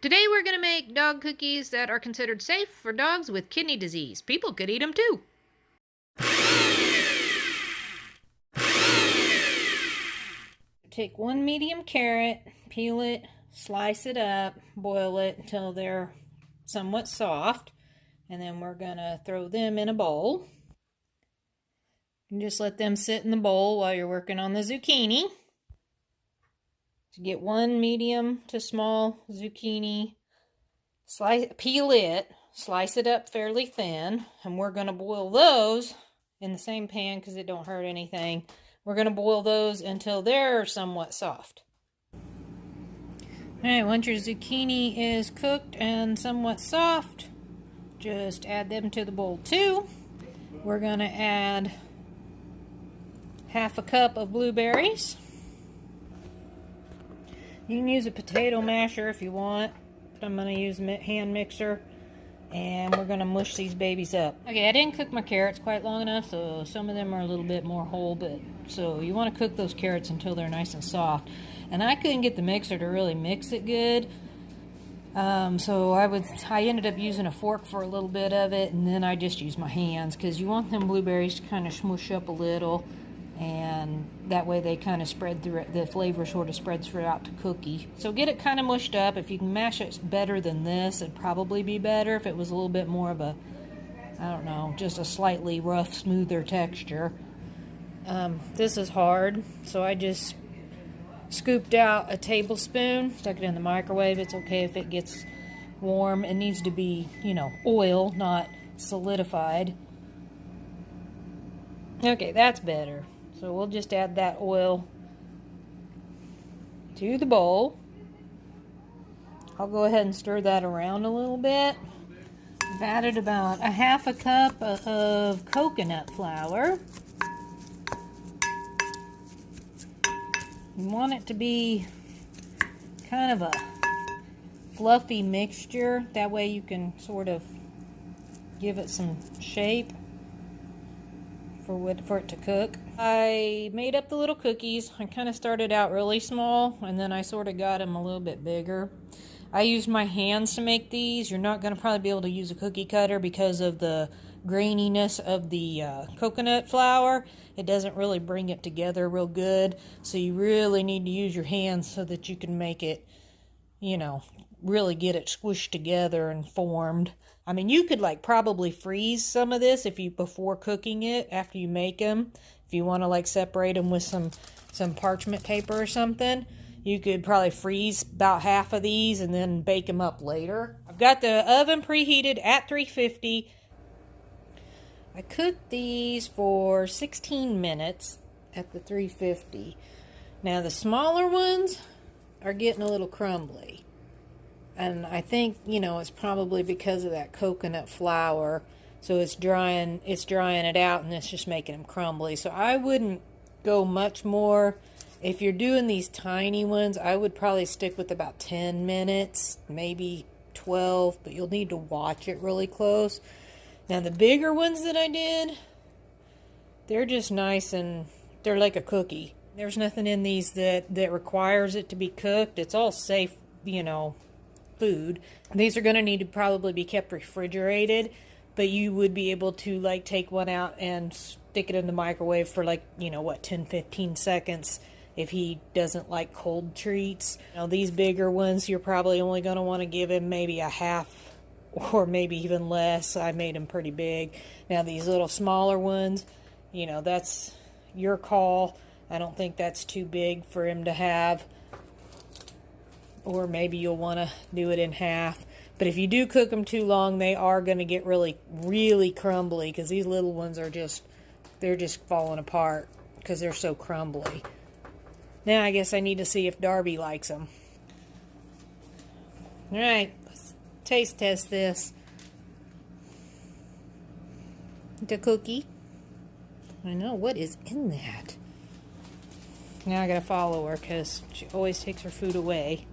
Today we're going to make dog cookies that are considered safe for dogs with kidney disease. People could eat them too. Take one medium carrot, peel it, slice it up, boil it until they're somewhat soft, and then we're going to throw them in a bowl. And just let them sit in the bowl while you're working on the zucchini. To get one medium to small zucchini, peel it, slice it up fairly thin, and we're going to boil those in the same pan because it don't hurt anything. We're going to boil those until they're somewhat soft. Alright, once your zucchini is cooked and somewhat soft, just add them to the bowl too. We're going to add half a cup of blueberries. You can use a potato masher if you want, but I'm going to use a hand mixer, and we're going to mush these babies up. Okay, I didn't cook my carrots quite long enough, so some of them are a little bit more whole, but so you want to cook those carrots until they're nice and soft. And I couldn't get the mixer to really mix it good, so I ended up using a fork for a little bit of it, and then I just used my hands because you want them blueberries to kind of smush up a little. And that way they kind of spread through it, the flavor sort of spreads throughout the cookie. So get it kind of mushed up. If you can mash it better than this, it'd probably be better if it was a little bit more of a, I don't know, just a slightly rough, smoother texture. This is hard, so I just scooped out a tablespoon, stuck it in the microwave. It's okay if it gets warm. It needs to be, oil, not solidified. Okay, that's better. So we'll just add that oil to the bowl. I'll go ahead and stir that around a little bit. I've added about a half a cup of coconut flour. You want it to be kind of a fluffy mixture. That way you can sort of give it some shape for it to cook. I made up the little cookies. I kind of started out really small, and then I sort of got them a little bit bigger. I used my hands to make these. You're not going to probably be able to use a cookie cutter because of the graininess of the coconut flour. It doesn't really bring it together real good, so you really need to use your hands so that you can make it, really get it squished together and formed. I mean, you could probably freeze some of this before cooking it after you make them. If you want to separate them with some parchment paper or something, you could probably freeze about half of these and then bake them up later. I've got the oven preheated at 350. I cooked these for 16 minutes at the 350. Now the smaller ones are getting a little crumbly. And I think, it's probably because of that coconut flour. So it's drying it out, and it's just making them crumbly. So I wouldn't go much more. If you're doing these tiny ones, I would probably stick with about 10 minutes, maybe 12, but you'll need to watch it really close. Now the bigger ones that I did, they're just nice, and they're like a cookie. There's nothing in these that requires it to be cooked. It's all safe, food. These are going to need to probably be kept refrigerated, but you would be able to take one out and stick it in the microwave for 10-15 seconds if he doesn't like cold treats. These bigger ones, you're probably only going to want to give him maybe a half or maybe even less. I made them pretty big. Now these little smaller ones, that's your call. I don't think that's too big for him to have. Or maybe you'll want to do it in half. But if you do cook them too long, they are going to get really, really crumbly, because these little ones they're just falling apart because they're so crumbly. Now I guess I need to see if Darby likes them. Alright, let's taste test this. The cookie. I know, what is in that? Now I gotta follow her because she always takes her food away.